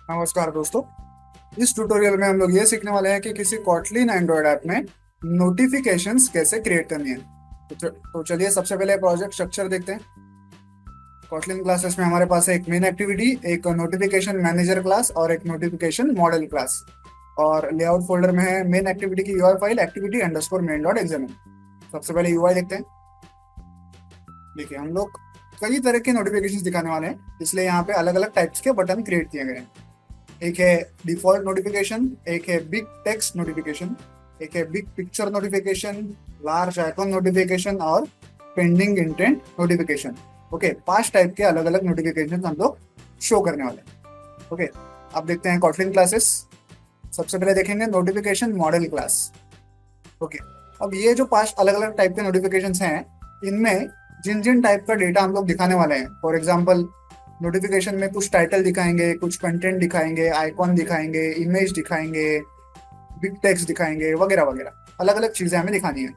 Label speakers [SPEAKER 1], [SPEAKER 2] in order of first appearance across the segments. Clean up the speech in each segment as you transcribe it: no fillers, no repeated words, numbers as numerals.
[SPEAKER 1] नमस्कार दोस्तों। इस ट्यूटोरियल में हम लोग ये सीखने वाले हैं कि किसी कॉटलिन एंड्रॉयड ऐप में नोटिफिकेशंस कैसे क्रिएट करनी है। तो चलिए सबसे पहले प्रोजेक्ट स्ट्रक्चर देखते हैं। कॉटलिन क्लासेस में हमारे पास है एक मेन एक्टिविटी, एक नोटिफिकेशन मैनेजर क्लास और एक नोटिफिकेशन मॉडल क्लास। और लेआउट फोल्डर में है मेन एक्टिविटी की UI file activity underscore main dot XML. सबसे पहले यूआई देखते हैं। देखिए हम लोग कई तरह के नोटिफिकेशंस दिखाने वाले हैं, इसलिए यहाँ पे अलग अलग टाइप्स के बटन क्रिएट किए गए हैं। एक है डिफॉल्ट नोटिफिकेशन, एक है बिग टेक्स्ट नोटिफिकेशन, एक है big picture notification, large icon notification और pending intent notification. Okay, 5 type के अलग अलग नोटिफिकेशन हम लोग शो करने वाले हैं। ओके, अब देखते हैं कॉटलिन क्लासेस। सबसे पहले देखेंगे नोटिफिकेशन मॉडल क्लास। ओके, अब ये जो 5 अलग अलग टाइप के नोटिफिकेशन हैं, इनमें जिन जिन टाइप का डेटा हम लोग दिखाने वाले हैं, फॉर एग्जाम्पल नोटिफिकेशन में कुछ टाइटल दिखाएंगे, कुछ कंटेंट दिखाएंगे, आइकॉन दिखाएंगे, इमेज दिखाएंगे, बिग टेक्स्ट दिखाएंगे, वगैरह वगैरह अलग अलग चीजें हमें दिखानी है।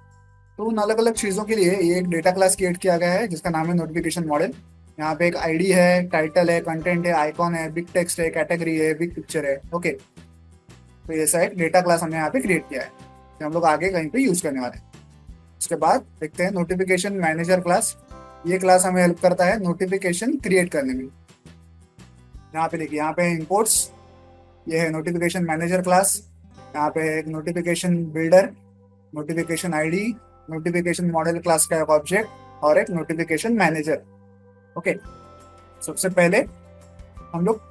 [SPEAKER 1] तो उन अलग अलग चीजों के लिए ये एक डेटा क्लास क्रिएट किया गया है जिसका नाम है नोटिफिकेशन मॉडल। यहाँ पे एक आईडी है, टाइटल है, कंटेंट है, आइकॉन है, बिग टेक्स्ट है, कैटेगरी है, बिग पिक्चर है। ओके, तो ऐसा एक डेटा क्लास हमने यहाँ पे क्रिएट किया है जो हम लोग आगे कहीं पे यूज करने वाले हैं। उसके बाद देखते हैं नोटिफिकेशन मैनेजर क्लास। ये क्लास हमें हेल्प करता है नोटिफिकेशन क्रिएट करने में। यहाँ पे देखिए, यहाँ पे इंपोर्ट्स, ये है नोटिफिकेशन मैनेजर क्लास। यहाँ पे है एक notification builder, notification ID, notification model class का एक ऑब्जेक्ट और एक नोटिफिकेशन मैनेजर। ओके, सबसे पहले हम लोग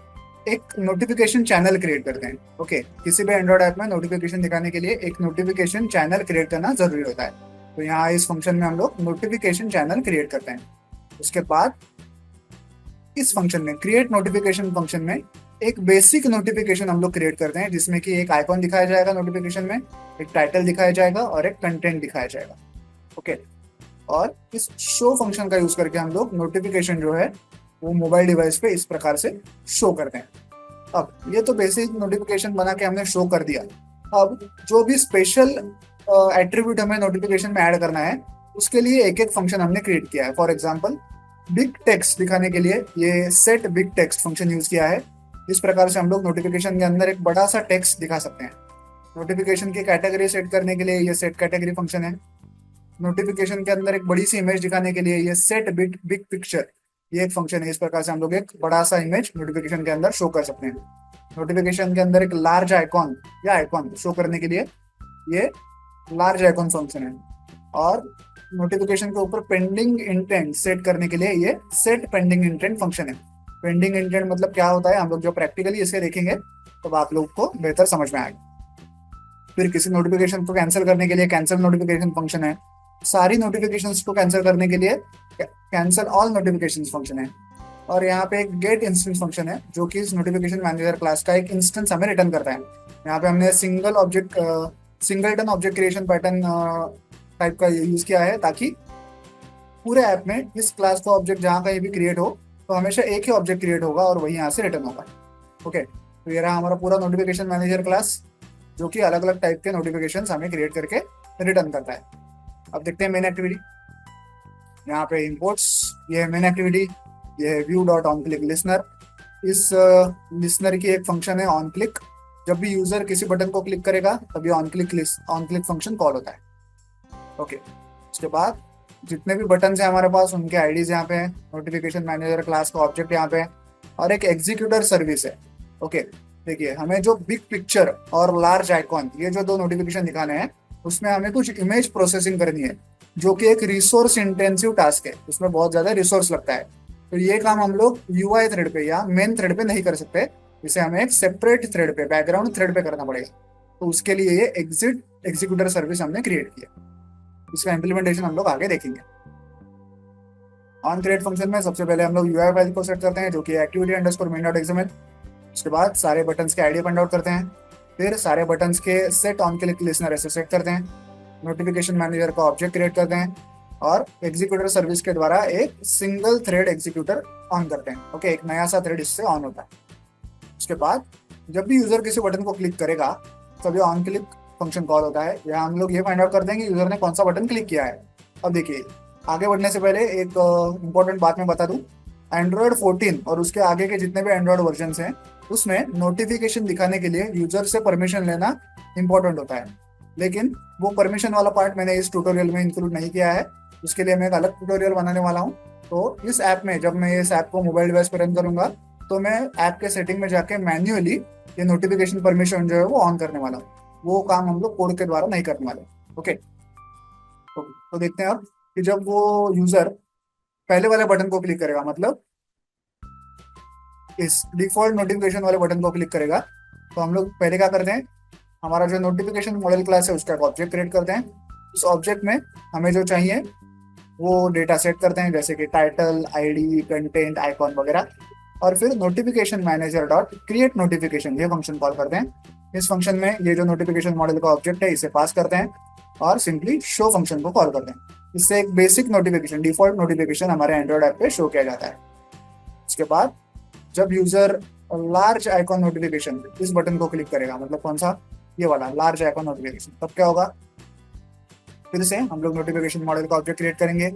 [SPEAKER 1] एक नोटिफिकेशन चैनल क्रिएट करते हैं। ओके, किसी भी एंड्रॉइड ऐप में नोटिफिकेशन दिखाने के लिए एक नोटिफिकेशन चैनल क्रिएट करना जरूरी होता है। तो यहाँ इस फंक्शन में हम लोग नोटिफिकेशन चैनल क्रिएट करते हैं। उसके बाद इस फंक्शन में क्रिएट नोटिफिकेशन फंक्शन में एक बेसिक नोटिफिकेशन हम लोग क्रिएट करते हैं जिसमें कि एक आइकॉन दिखाया जाएगा नोटिफिकेशन में, एक टाइटल दिखाया जाएगा और एक कंटेंट दिखाया जाएगा। ओके, और इस शो फंक्शन का यूज करके हम लोग नोटिफिकेशन जो है वो मोबाइल डिवाइस पे इस प्रकार से शो करते हैं। अब ये तो बेसिक नोटिफिकेशन बना के हमने शो कर दिया। अब जो भी स्पेशल एट्रीब्यूट हमें नोटिफिकेशन में ऐड करना है, उसके लिए एक एक फंक्शन हमने क्रिएट किया है। फॉर एग्जांपल बिग टेक्स्ट दिखाने के लिए ये set big text function use किया है। इस प्रकार से हम लोग नोटिफिकेशन के अंदर एक बड़ा सा टेक्स्ट दिखा सकते हैं। नोटिफिकेशन की कैटेगरी सेट करने के लिए ये सेट कैटेगरी फंक्शन है। नोटिफिकेशन के अंदर एक बड़ी सी इमेज दिखाने के लिए ये सेट बिग बिग पिक्चर, ये एक फंक्शन है। इस प्रकार से हम लोग एक बड़ा सा इमेज नोटिफिकेशन के अंदर शो कर सकते हैं। नोटिफिकेशन के अंदर एक लार्ज आइकॉन या आइकॉन शो करने के लिए ये लार्ज आइकॉन फंक्शन है। और नोटिफिकेशन के ऊपर पेंडिंग इंटेंट सेट करने के लिए ये सेट पेंडिंग इंटेंट फंक्शन है। पेंडिंग इंटेंट मतलब क्या होता है, हम लोग जो प्रैक्टिकली इसे देखेंगे तब आप लोग को बेहतर समझ में आएगा। फिर किसी नोटिफिकेशन को कैंसिल करने के लिए कैंसिल नोटिफिकेशन फंक्शन है। सारी नोटिफिकेशंस को कैंसिल करने के लिए कैंसिल ऑल नोटिफिकेशंस फंक्शन है। और यहाँ पे एक गेट इंस्टेंस फंक्शन है जो कि इस नोटिफिकेशन मैनेजर क्लास का एक इंस्टेंस हमें रिटर्न करता है। यहाँ पे हमने singleton object creation pattern type का यूज किया है ताकि पूरे ऐप में इस क्लास का ऑब्जेक्ट जहाँ कहीं भी क्रिएट हो तो हमेशा एक ही ऑब्जेक्ट क्रिएट होगा और वही यहाँ से रिटर्न होगा। ओके, तो ये रहा हमारा पूरा नोटिफिकेशन मैनेजर क्लास जो कि अलग अलग टाइप के नोटिफिकेशन हमें क्रिएट करके रिटर्न करता है। अब देखते हैं मेन एक्टिविटी। यहाँ पे इंपोर्ट्स, ये है मेन एक्टिविटी, ये है view dot on click listener. इस लिसनर की एक फंक्शन है ऑन क्लिक। जब भी यूजर किसी बटन को क्लिक करेगा तभी ऑन क्लिक फंक्शन कॉल होता है। ओके, उसके बाद जितने भी बटन है हमारे पास उनके आईडीज यहाँ पे है, नोटिफिकेशन मैनेजर क्लास का ऑब्जेक्ट यहाँ पे है और एक एग्जीक्यूटर सर्विस है। ओके, देखिए हमें जो बिग पिक्चर और लार्ज आइकॉन ये जो दो नोटिफिकेशन दिखाने हैं उसमें हमें कुछ इमेज प्रोसेसिंग करनी है जो कि एक रिसोर्स इंटेंसिव टास्क है, उसमें बहुत ज्यादा रिसोर्स लगता है। तो ये काम हम लोग यूआई थ्रेड पे या मेन थ्रेड पे नहीं कर सकते, इसे हमें एक सेपरेट थ्रेड पे, बैकग्राउंड थ्रेड पे करना पड़ेगा। तो उसके लिए ये एग्जीक्यूटर सर्विस हमने क्रिएट किया। इसका इम्प्लीमेंटेशन हम लोग आगे देखेंगे। ऑन क्रिएट फंक्शन में सबसे पहले हम लोग यूआई फाइल को सेट करते हैं जो कि activity underscore main dot XML. उसके बाद सारे बटन्स के आईडी फाइंड आउट करते हैं। फिर सारे बटन्स के सेट ऑन क्लिक लिसनर ऐसे सेट करते हैं। नोटिफिकेशन मैनेजर का ऑब्जेक्ट क्रिएट करते हैं और एग्जीक्यूटर सर्विस के द्वारा एक सिंगल थ्रेड एग्जीक्यूटर ऑन करते हैं। ओके, एक नया सा थ्रेड इससे ऑन होता है। उसके बाद जब भी यूजर किसी बटन को क्लिक करेगा तभी ऑन क्लिक फंक्शन कॉल होता है। यहाँ हम लोग ये फाइंड आउट करते हैं कि यूजर ने कौन सा बटन क्लिक किया है। अब देखिए, आगे बढ़ने से पहले एक इंपॉर्टेंट बात मैं बता दूं, एंड्रॉयड 14 और उसके आगे के जितने भी एंड्रॉयड वर्जन हैं उसमें नोटिफिकेशन दिखाने के लिए यूजर से परमिशन लेना इंपॉर्टेंट होता है, लेकिन वो परमिशन वाला पार्ट मैंने इस ट्यूटोरियल में इंक्लूड नहीं किया है। उसके लिए मैं एक अलग ट्यूटोरियल बनाने वाला हूँ। तो इस ऐप में जब मैं इस ऐप को मोबाइल डिवाइस पर रन करूंगा तो मैं ऐप के सेटिंग में जाके मैन्युअली ये नोटिफिकेशन परमिशन जो है वो ऑन करने वाला हूँ। वो काम हम लोग कोड के द्वारा नहीं करने वाले। ओके, तो देखते हैं अब कि जब वो यूजर पहले वाले बटन को क्लिक करेगा, मतलब इस डिफॉल्ट नोटिफिकेशन वाले बटन को क्लिक करेगा, तो हम लोग पहले क्या करते हैं, हमारा जो नोटिफिकेशन मॉडल क्लास है उसका एक ऑब्जेक्ट क्रिएट करते हैं। उस ऑब्जेक्ट में हमें जो चाहिए वो डेटा सेट करते हैं, जैसे कि टाइटल, आईडी, कंटेंट, आइकॉन वगैरह। और फिर notification manager dot create notification ये फंक्शन कॉल करते हैं। इस फंक्शन में ये जो नोटिफिकेशन मॉडल का ऑब्जेक्ट है इसे पास करते हैं और सिंपली शो फंक्शन को कॉल करते हैं। इससे एक बेसिक नोटिफिकेशन, डिफॉल्ट नोटिफिकेशन हमारे एंड्रॉइड ऐप पे शो किया जाता है। उसके बाद जब यूजर लार्ज आइकॉन नोटिफिकेशन इस बटन को क्लिक करेगा, मतलब कौन सा, ये वाला लार्ज आइकॉन नोटिफिकेशन, तब क्या होगा, फिर से हम लोग नोटिफिकेशन मॉडल का ऑब्जेक्ट क्रिएट करेंगे।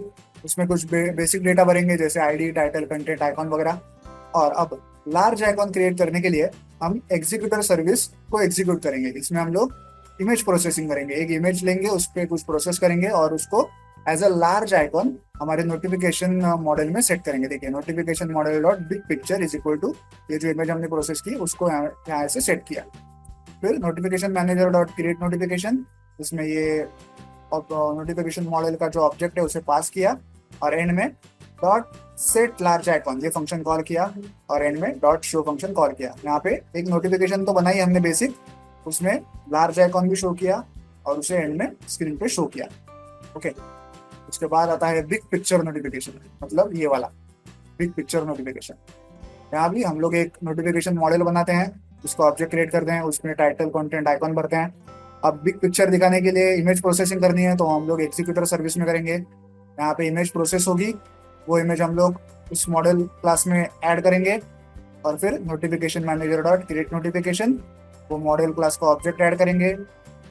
[SPEAKER 1] उसमें कुछ बेसिक डेटा भरेंगे जैसे आईडी, टाइटल, कंटेंट, आइकॉन वगैरह। और अब लार्ज आइकॉन क्रिएट करने के लिए हम एग्जीक्यूटर सर्विस को एग्जीक्यूट करेंगे। इसमें हम लोग इमेज प्रोसेसिंग करेंगे, एक इमेज लेंगे, उस पर कुछ प्रोसेस करेंगे और उसको एज अ लार्ज आइकॉन हमारे नोटिफिकेशन मॉडल में सेट करेंगे। देखिए, notification model dot big picture is equal to ये जो इमेज हमने प्रोसेस की उसको यहाँ से सेट किया। फिर notification manager dot create notification, इसमें ये नोटिफिकेशन मॉडल का जो ऑब्जेक्ट है उसे पास किया और एंड में डॉट सेट लार्ज आइकॉन ये फंक्शन कॉल किया और एंड में डॉट शो फंक्शन कॉल किया। यहाँ पे एक नोटिफिकेशन तो बनाई हमने बेसिक, उसमें लार्ज आइकॉन भी शो किया और उसे एंड में स्क्रीन पे शो किया। ओके, उसके बाद आता है बिग पिक्चर नोटिफिकेशन, मतलब ये वाला बिग पिक्चर नोटिफिकेशन। यहाँ भी हम लोग एक नोटिफिकेशन मॉडल बनाते हैं, उसका ऑब्जेक्ट क्रिएट करते हैं, उसमें टाइटल, कंटेंट, आइकॉन भरते हैं। अब बिग पिक्चर दिखाने के लिए इमेज प्रोसेसिंग करनी है तो हम लोग एग्जीक्यूटर सर्विस में करेंगे। यहाँ पे इमेज प्रोसेस होगी, वो इमेज हम लोग उस मॉडल क्लास में ऐड करेंगे और फिर notification manager dot create notification वो मॉडल क्लास का ऑब्जेक्ट ऐड करेंगे,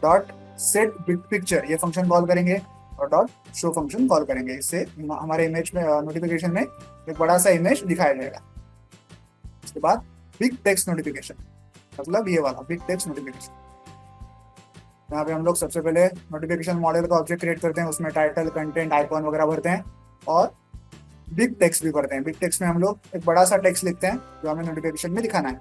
[SPEAKER 1] डॉट सेट बिग पिक्चर ये फंक्शन कॉल करेंगे और डॉट शो फंक्शन कॉल करेंगे। इससे हमारे इमेज में नोटिफिकेशन में एक बड़ा सा इमेज दिखाया जाएगा। उसके बाद बिग टेक्स्ट नोटिफिकेशन, मतलब ये वाला बिग टेक्स्ट नोटिफिकेशन। यहाँ पे हम लोग सबसे पहले नोटिफिकेशन मॉडल का ऑब्जेक्ट क्रिएट करते हैं, उसमें टाइटल, कंटेंट, आइकॉन वगैरह भरते हैं और बिग टेक्स्ट भी भरते हैं। बिग टेक्स्ट में हम लोग एक बड़ा सा टेक्स्ट लिखते हैं जो हमें नोटिफिकेशन में दिखाना है।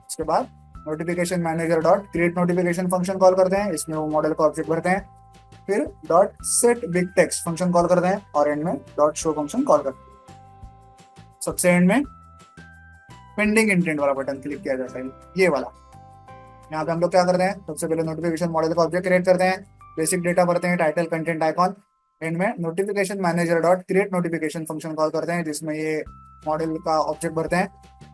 [SPEAKER 1] उसके बाद notification manager dot create notification function call करते हैं, इसमें वो मॉडल का ऑब्जेक्ट भरते हैं। फिर dot set big text function call करते हैं और एंड में डॉट शो फंक्शन कॉल करते हैं। सबसे एंड में पेंडिंग इंटेंट वाला बटन क्लिक किया जाता है, ये वाला। यहाँ पे हम लोग क्या करते हैं, सबसे पहले नोटिफिकेशन मॉडल का ऑब्जेक्ट क्रिएट करते हैं, बेसिक डेटा भरते हैं, टाइटल, कंटेंट, आइकॉन। एंड में notification manager dot create notification function call करते हैं जिसमें ये मॉडल का ऑब्जेक्ट भरते हैं।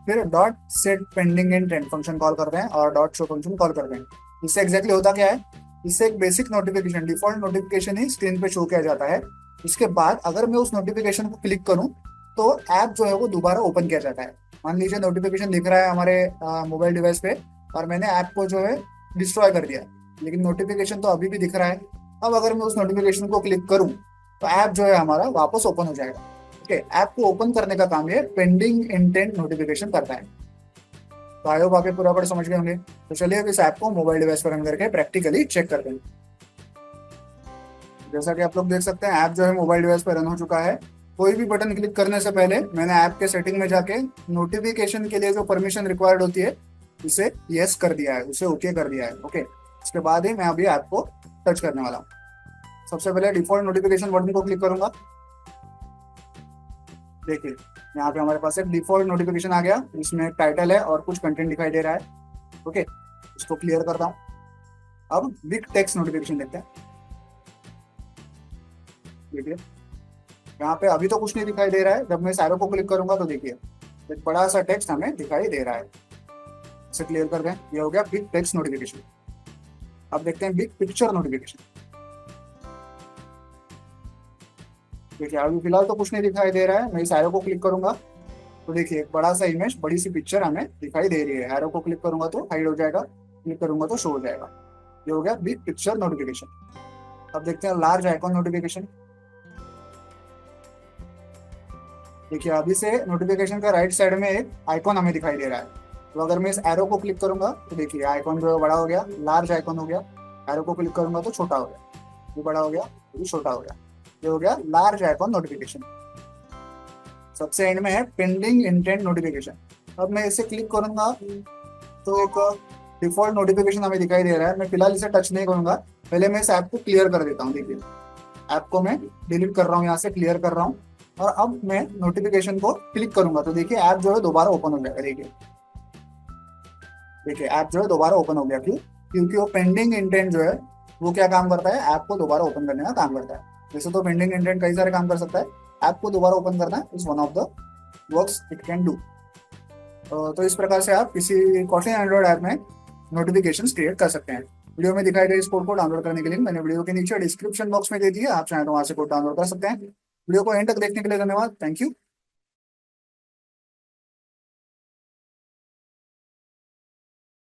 [SPEAKER 1] फिर dot set pending intent function call करते हैं और डॉट शो फंक्शन कॉल करते हैं। इससे एग्जैक्टली होता क्या है, इससे एक बेसिक नोटिफिकेशन, डिफॉल्ट नोटिफिकेशन ही स्क्रीन पे शो किया जाता है। इसके बाद अगर मैं उस नोटिफिकेशन को क्लिक करूं तो ऐप जो है वो दोबारा ओपन किया जाता है। मान लीजिए नोटिफिकेशन दिख रहा है हमारे मोबाइल डिवाइस पे और मैंने ऐप को जो है डिस्ट्रॉय कर दिया, लेकिन नोटिफिकेशन तो अभी भी दिख रहा है। अब अगर मैं उस नोटिफिकेशन को क्लिक करूं तो ऐप जो है हमारा वापस ओपन हो जाएगा। ओके, ऐप को ओपन करने का काम ये पेंडिंग इंटेंट नोटिफिकेशन करता है। तो आई होप आप पूरा पढ़ समझ गए होंगे। तो चलिए अब इस ऐप को मोबाइल डिवाइस पर रन करके प्रैक्टिकली चेक करते हैं। जैसा कि आप लोग देख सकते हैं ऐप जो है मोबाइल डिवाइस पर रन हो चुका है। कोई भी बटन क्लिक करने से पहले मैंने ऐप के सेटिंग में जाके नोटिफिकेशन के लिए जो परमिशन रिक्वायर्ड होती है उसे यस कर दिया है, उसे ओके कर दिया है। ओके, इसके बाद ही मैं अभी ऐप को टच करने वाला हूँ। सबसे पहले डिफॉल्ट नोटिफिकेशन बटन को क्लिक करूंगा। देखिए यहाँ पे हमारे पास एक डिफॉल्ट नोटिफिकेशन आ गया, इसमें टाइटल है और कुछ कंटेंट दिखाई दे रहा है। ओके, इसको क्लियर करता हूँ। अब बिग टेक्स्ट नोटिफिकेशन देखते हैं। देखिए यहाँ पे अभी तो कुछ नहीं दिखाई दे रहा है, जब मैं इस एरो को क्लिक करूंगा तो देखिए एक बड़ा सा टेक्स्ट हमें दिखाई दे रहा है। इसे क्लियर कर दें, ये हो गया बिग टेक्स्ट नोटिफिकेशन। अब देखते हैं बिग पिक्चर नोटिफिकेशन। देखिए अभी फिलहाल तो कुछ नहीं दिखाई दे रहा है, मैं इस एरो को क्लिक करूंगा तो देखिए एक बड़ा सा इमेज, बड़ी सी पिक्चर हमें दिखाई दे रही है। एरो को क्लिक करूंगा तो हाइड हो जाएगा, क्लिक करूंगा तो शो हो जाएगा। ये हो गया बिग पिक्चर नोटिफिकेशन। अब देखते हैं लार्ज आइकॉन नोटिफिकेशन। देखिए अभी से नोटिफिकेशन का राइट साइड में एक आइकॉन हमें दिखाई दे रहा है, तो अगर मैं इस एरो को क्लिक करूंगा तो देखिए आइकॉन जो है बड़ा हो गया, लार्ज आइकॉन हो गया। एरो को क्लिक करूंगा तो छोटा हो गया, ये बड़ा हो गया, ये छोटा हो गया। ये हो गया लार्ज आइकॉन नोटिफिकेशन। सबसे एंड में है पेंडिंग इंटेंट नोटिफिकेशन। अब मैं इसे क्लिक करूंगा तो एक डिफॉल्ट नोटिफिकेशन हमें दिखाई दे रहा है। मैं फिलहाल इसे टच नहीं करूंगा, पहले मैं इस ऐप को क्लियर कर देता हूँ। देखिए ऐप को मैं डिलीट कर रहा हूँ, यहाँ से क्लियर कर रहा हूँ। और अब मैं नोटिफिकेशन को क्लिक करूंगा तो देखिए ऐप जो है दोबारा ओपन हो जाएगा। देखिए देखिए ऐप जो है दोबारा ओपन हो गया। क्यों? क्योंकि वो पेंडिंग इंटेंट जो है वो क्या काम करता है, ऐप को दोबारा ओपन करने का काम करता है। वैसे तो पेंडिंग इंटेंट कई सारे काम कर सकता है, ऐप को दोबारा ओपन करना is one of the works it can do. तो इस प्रकार से आप किसी कॉटलिन एंड्रॉइड ऐप में नोटिफिकेशंस क्रिएट कर सकते हैं। वीडियो में दिखाई गए इस कोड को डाउनलोड करने के लिए मैंने वीडियो के नीचे डिस्क्रिप्शन बॉक्स में दे दिया, आप चाहें तो वहां से कोड डाउनलोड कर सकते हैं। वीडियो को एंड तक देखने के लिए धन्यवाद। Thank you.